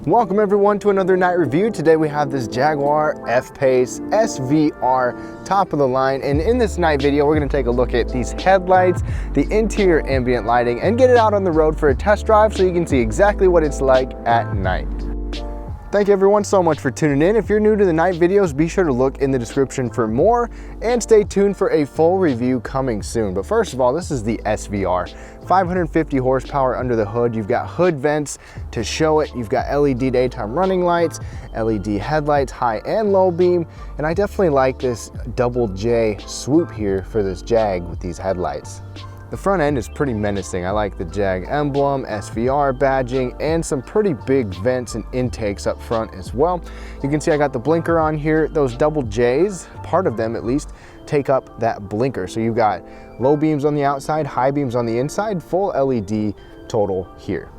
Welcome everyone to another night review. Today we have this Jaguar F-PACE SVR, top of the line. And in this night video, we're gonna take a look at these headlights, the interior ambient lighting, and get it out on the road for a test drive so you can see exactly what it's like at night. Thank you everyone so much for tuning in. If you're new to the night videos, be sure to look in the description for more and stay tuned for a full review coming soon. But first of all, this is the SVR. 550 horsepower under the hood. You've got hood vents to show it. You've got LED daytime running lights, LED headlights, high and low beam. And I definitely like this double J swoop here for this Jag with these headlights. The front end is pretty menacing. I like the Jag emblem, SVR badging, and some pretty big vents and intakes up front as well. You can see I got the blinker on here. Those double J's, part of them at least, take up that blinker. So you've got low beams on the outside, high beams on the inside, full LED total here.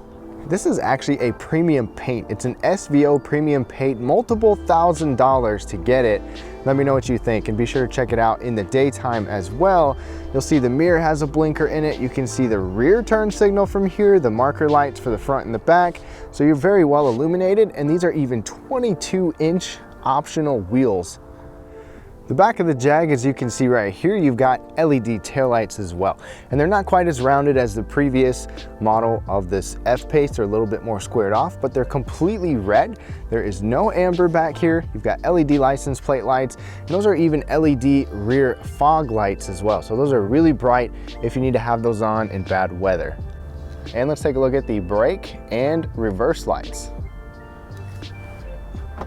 This is actually a premium paint. It's an SVO premium paint, multiple $1,000s to get it. Let me know what you think and be sure to check it out in the daytime as well. You'll see the mirror has a blinker in it. You can see the rear turn signal from here, the marker lights for the front and the back. So you're very well illuminated, and these are even 22-inch optional wheels. The back of the Jag, as you can see right here, you've got LED taillights as well. And they're not quite as rounded as the previous model of this F-PACE. They're a little bit more squared off, but they're completely red. There is no amber back here. You've got LED license plate lights, and those are even LED rear fog lights as well. So those are really bright if you need to have those on in bad weather. And let's take a look at the brake and reverse lights.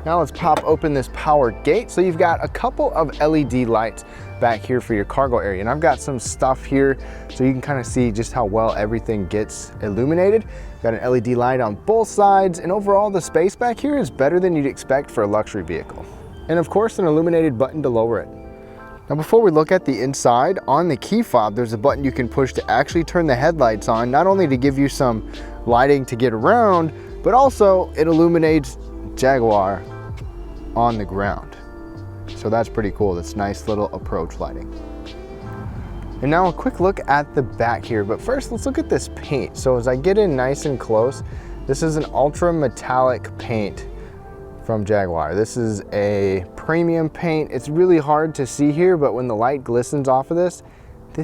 Now let's pop open this power gate. So you've got a couple of LED lights back here for your cargo area. And I've got some stuff here so you can kind of see just how well everything gets illuminated. Got an LED light on both sides, and overall the space back here is better than you'd expect for a luxury vehicle. And of course, an illuminated button to lower it. Now before we look at the inside, on the key fob, there's a button you can push to actually turn the headlights on, not only to give you some lighting to get around, but also it illuminates Jaguar on the ground. So that's pretty cool. That's nice little approach lighting. And now a quick look at the back here, but first let's look at this paint. So as I get in nice and close, this is an ultra metallic paint from Jaguar. This is a premium paint. It's really hard to see here, but when the light glistens off of this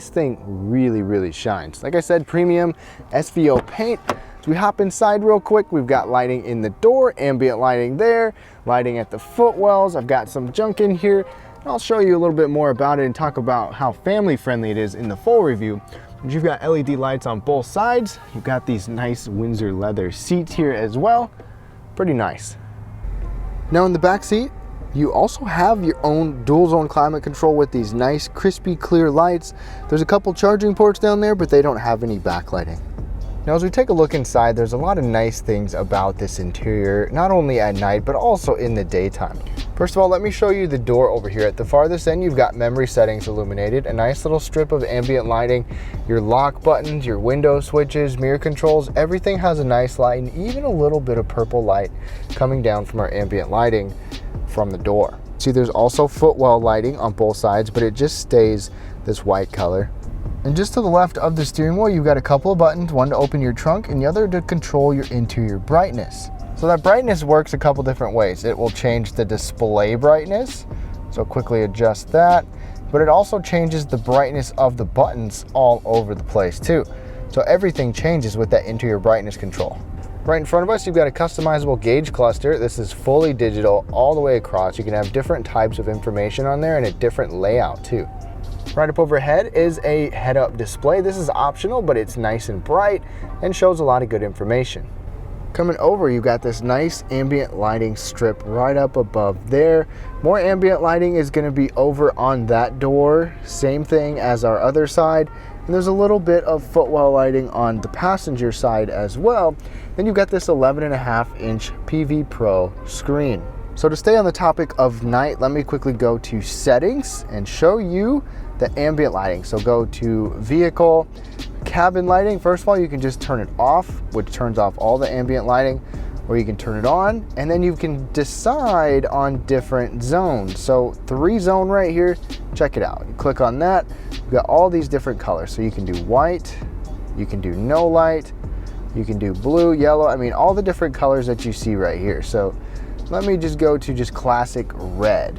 thing really shines. Like I said, premium SVO paint. So we hop inside real quick. We've got lighting in the door, ambient lighting there, lighting at the footwells. I've got some junk in here. And I'll show you a little bit more about it and talk about how family friendly it is in the full review. But you've got LED lights on both sides. You've got these nice Windsor leather seats here as well. Pretty nice. Now in the back seat, you also have your own dual zone climate control with these nice crispy clear lights. There's a couple charging ports down there, but they don't have any backlighting. Now as we take a look inside, there's a lot of nice things about this interior, not only at night, but also in the daytime. First of all, let me show you the door over here. At the farthest end, you've got memory settings illuminated, a nice little strip of ambient lighting, your lock buttons, your window switches, mirror controls, everything has a nice light, and even a little bit of purple light coming down from our ambient lighting from the door. See, there's also footwell lighting on both sides, but it just stays this white color. And just to the left of the steering wheel, you've got a couple of buttons, one to open your trunk and the other to control your interior brightness. So that brightness works a couple different ways. It will change the display brightness, so quickly adjust that, but it also changes the brightness of the buttons all over the place too. So everything changes with that interior brightness control. Right in front of us, you've got a customizable gauge cluster. This is fully digital all the way across. You can have different types of information on there and a different layout too. Right up overhead is a head-up display. This is optional, but it's nice and bright and shows a lot of good information. Coming over, you've got this nice ambient lighting strip right up above there. More ambient lighting is going to be over on that door. Same thing as our other side. And there's a little bit of footwell lighting on the passenger side as well. Then you've got this 11.5-inch PV Pro screen. So to stay on the topic of night, let me quickly go to settings and show you the ambient lighting. So go to vehicle, cabin lighting. First of all, you can just turn it off, which turns off all the ambient lighting, or you can turn it on, and then you can decide on different zones. So 3-zone right here, check it out. You click on that, you've got all these different colors. So you can do white, you can do no light, You can do blue, yellow, I mean, all the different colors that you see right here. So let me just go to just classic red.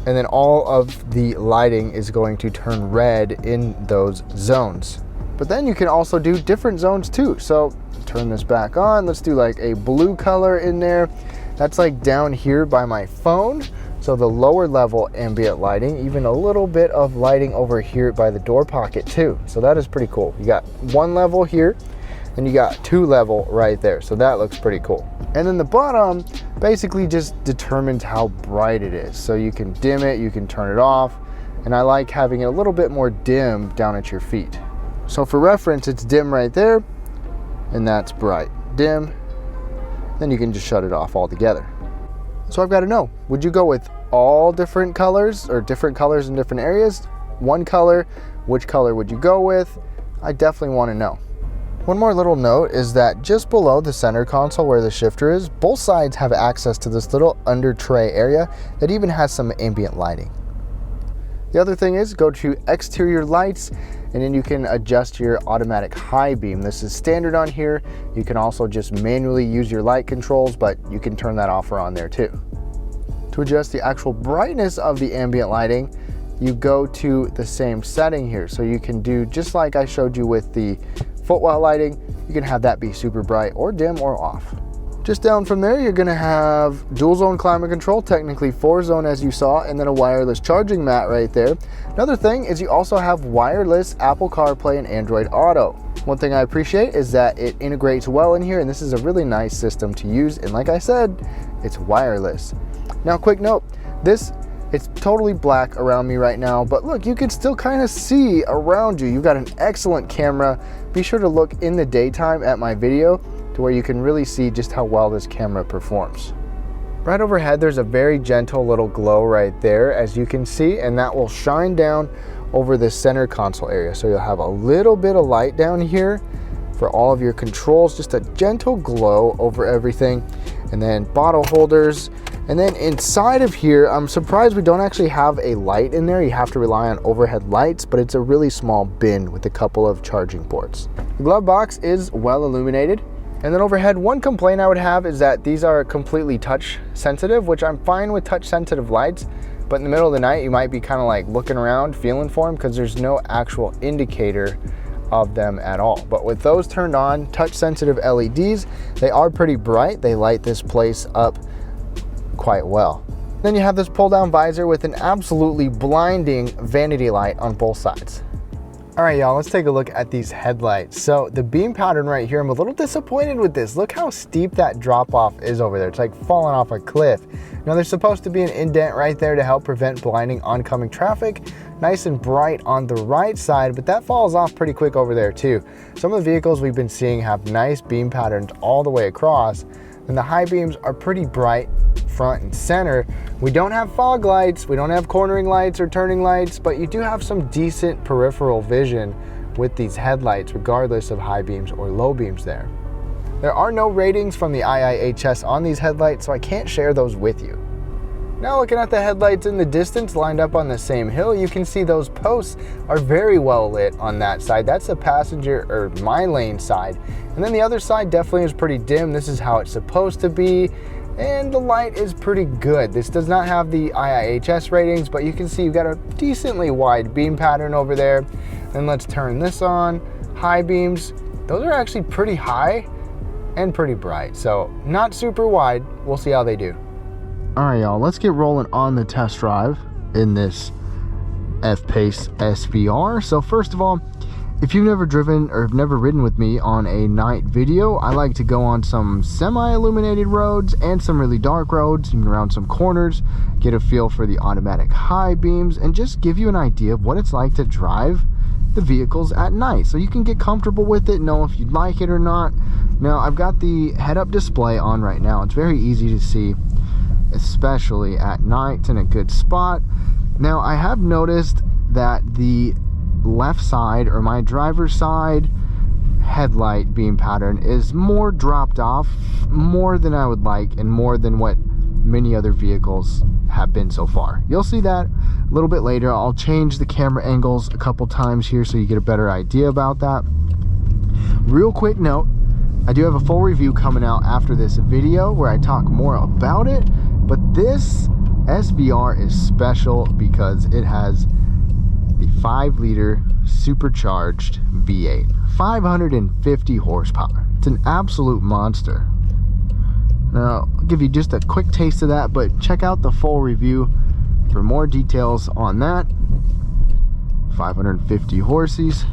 And then all of the lighting is going to turn red in those zones. But then you can also do different zones too. So turn this back on. Let's do like a blue color in there. That's like down here by my phone. So the lower level ambient lighting, even a little bit of lighting over here by the door pocket too. So that is pretty cool. You got one level here and you got two level right there. So that looks pretty cool. And then the bottom basically just determines how bright it is. So you can dim it, you can turn it off. And I like having it a little bit more dim down at your feet. So for reference, it's dim right there and that's bright. Dim, then you can just shut it off altogether. So I've got to know, would you go with all different colors or different colors in different areas? One color, which color would you go with? I definitely want to know. One more little note is that just below the center console where the shifter is, both sides have access to this little under tray area that even has some ambient lighting. The other thing is go to exterior lights and then you can adjust your automatic high beam. This is standard on here. You can also just manually use your light controls, but you can turn that off or on there too. To adjust the actual brightness of the ambient lighting, you go to the same setting here. So you can do just like I showed you with the footwell lighting, you can have that be super bright or dim or off. Just down from there, you're gonna have dual zone climate control, technically 4-zone as you saw, and then a wireless charging mat right there. Another thing is you also have wireless Apple CarPlay and Android Auto. One thing I appreciate is that it integrates well in here, and this is a really nice system to use, and like I said, it's wireless. Now, quick note, it's totally black around me right now, but look, you can still kind of see around you. You've got an excellent camera. Be sure to look in the daytime at my video to where you can really see just how well this camera performs. Right overhead, there's a very gentle little glow right there, as you can see, and that will shine down over the center console area. So you'll have a little bit of light down here for all of your controls, just a gentle glow over everything. And then bottle holders. And then inside of here, I'm surprised we don't actually have a light in there. You have to rely on overhead lights, but it's a really small bin with a couple of charging ports. The glove box is well illuminated. And then overhead, one complaint I would have is that these are completely touch sensitive, which I'm fine with touch sensitive lights, but in the middle of the night, you might be kind of like looking around, feeling for them because there's no actual indicator of them at all. But with those turned on, touch sensitive LEDs, they are pretty bright. They light this place up quite well. Then you have this pull down visor with an absolutely blinding vanity light on both sides. All right, y'all, let's take a look at these headlights. So the beam pattern right here, I'm a little disappointed with this. Look how steep that drop off is over there. It's like falling off a cliff. Now there's supposed to be an indent right there to help prevent blinding oncoming traffic. Nice and bright on the right side, but that falls off pretty quick over there too. Some of the vehicles we've been seeing have nice beam patterns all the way across, and the high beams are pretty bright front and center. We don't have fog lights, we don't have cornering lights or turning lights, but you do have some decent peripheral vision with these headlights, regardless of high beams or low beams there. There are no ratings from the IIHS on these headlights, so I can't share those with you. Now looking at the headlights in the distance lined up on the same hill, you can see those posts are very well lit on that side. That's the passenger or my lane side. And then the other side definitely is pretty dim. This is how it's supposed to be. And the light is pretty good. This does not have the IIHS ratings, but you can see you've got a decently wide beam pattern over there. And let's turn this on. High beams, those are actually pretty high and pretty bright. So not super wide. We'll see how they do. All right, y'all, let's get rolling on the test drive in this F-PACE SVR. So first of all, if you've never driven or have never ridden with me on a night video, I like to go on some semi-illuminated roads and some really dark roads, even around some corners, get a feel for the automatic high beams, and just give you an idea of what it's like to drive the vehicles at night, so you can get comfortable with it, know if you'd like it or not. Now, I've got the head-up display on right now. It's very easy to see, especially at night. It's in a good spot. Now, I have noticed that the left side, or my driver's side, headlight beam pattern is more dropped off, more than I would like and more than what many other vehicles have been so far. You'll see that a little bit later. I'll change the camera angles a couple times here so you get a better idea about that. Real quick note, I do have a full review coming out after this video where I talk more about it, but this SVR is special because it has the 5-liter supercharged V8, 550 horsepower. It's an absolute monster. Now, I'll give you just a quick taste of that, but check out the full review for more details on that. 550 horsies.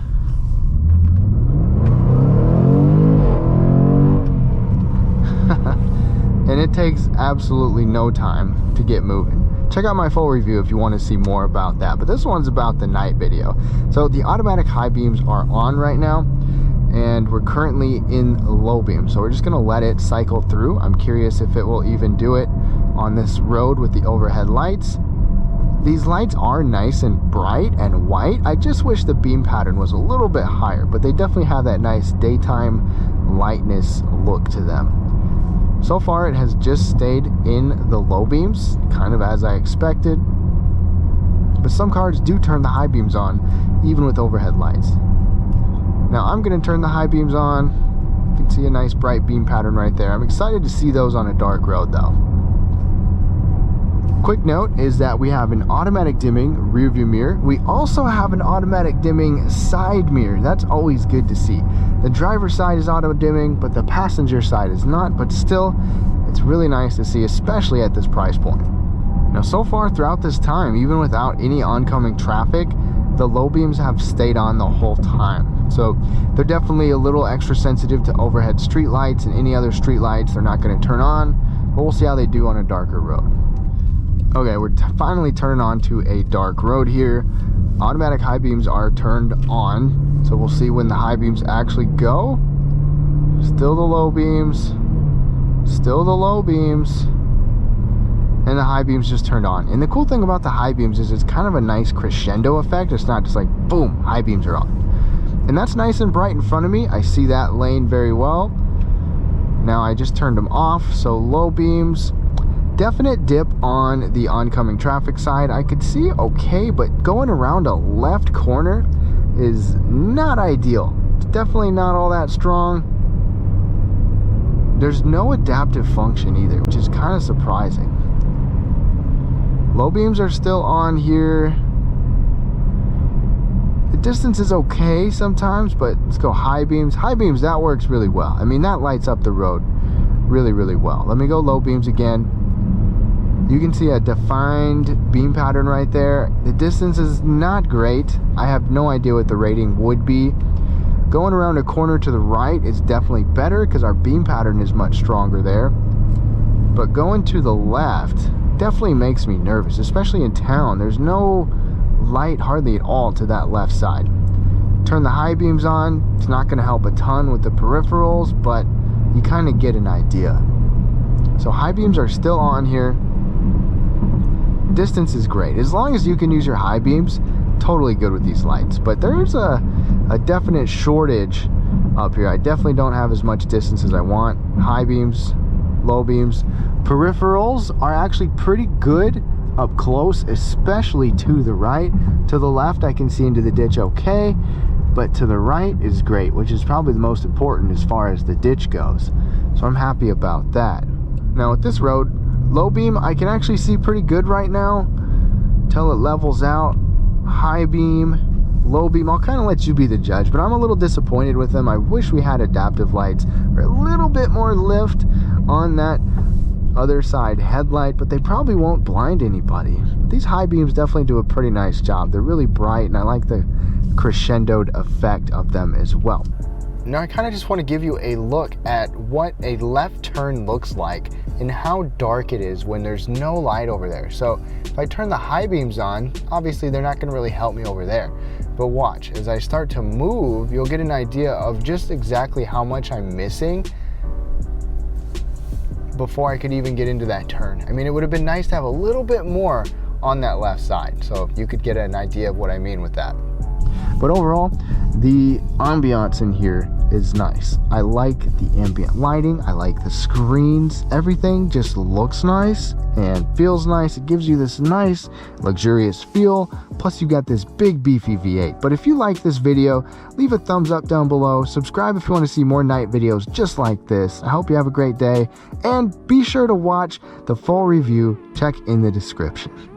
And it takes absolutely no time to get moving. Check out my full review if you want to see more about that, but this one's about the night video. So the automatic high beams are on right now, and we're currently in low beam, so we're just going to let it cycle through. I'm curious if it will even do it on this road with the overhead lights. These lights are nice and bright and white. I just wish the beam pattern was a little bit higher, but they definitely have that nice daytime lightness look to them. So far, it has just stayed in the low beams, kind of as I expected. But some cars do turn the high beams on, even with overhead lights. Now, I'm going to turn the high beams on. You can see a nice bright beam pattern right there. I'm excited to see those on a dark road, though. Quick note is that we have an automatic dimming rear view mirror. We also have an automatic dimming side mirror. That's always good to see. The driver's side is auto dimming, but the passenger side is not, but still, it's really nice to see, especially at this price point. Now, so far throughout this time, even without any oncoming traffic, the low beams have stayed on the whole time. So they're definitely a little extra sensitive to overhead street lights, and any other street lights they're not going to turn on, but we'll see how they do on a darker road. Okay, we're finally turning on to a dark road here. Automatic high beams are turned on, so we'll see when the high beams actually go. Still the low beams, still the low beams, and the high beams just turned on. And the cool thing about the high beams is it's kind of a nice crescendo effect. It's not just like, boom, high beams are on. And that's nice and bright in front of me. I see that lane very well. Now I just turned them off, so low beams. Definite dip on the oncoming traffic side. I could see okay, but going around a left corner is not ideal. It's definitely not all that strong. There's no adaptive function either, which is kind of surprising. Low beams are still on here. The distance is okay sometimes, but let's go high beams. High beams, that works really well. I mean, that lights up the road really, really well. Let me go low beams again. You can see a defined beam pattern right there. The distance is not great. I have no idea what the rating would be. Going around a corner to the right is definitely better because our beam pattern is much stronger there. But going to the left definitely makes me nervous, especially in town. There's no light hardly at all to that left side. Turn the high beams on. It's not going to help a ton with the peripherals, but you kind of get an idea. So high beams are still on here. Distance is great. As long as you can use your high beams, totally good with these lights. But there's a definite shortage up here. I definitely don't have as much distance as I want. High beams, low beams. Peripherals are actually pretty good up close, especially to the right. To the left, I can see into the ditch okay, but to the right is great, which is probably the most important as far as the ditch goes. So I'm happy about that. Now with this road, low beam, I can actually see pretty good right now till it levels out. High beam, low beam, I'll kind of let you be the judge, but I'm a little disappointed with them. I wish we had adaptive lights or a little bit more lift on that other side headlight, but they probably won't blind anybody. These high beams definitely do a pretty nice job. They're really bright, and I like the crescendoed effect of them as well. Now I kind of just want to give you a look at what a left turn looks like and how dark it is when there's no light over there. So if I turn the high beams on, obviously they're not going to really help me over there. But watch, as I start to move, you'll get an idea of just exactly how much I'm missing before I could even get into that turn. I mean, it would have been nice to have a little bit more on that left side. So you could get an idea of what I mean with that. But overall, The ambiance in here is nice. I like the ambient lighting. I like the screens. Everything just looks nice and feels nice. It gives you this nice luxurious feel. Plus you got this big beefy V8. But if you like this video, leave a thumbs up down below. Subscribe if you want to see more night videos just like this. I hope you have a great day, and be sure to watch the full review. Check in the description.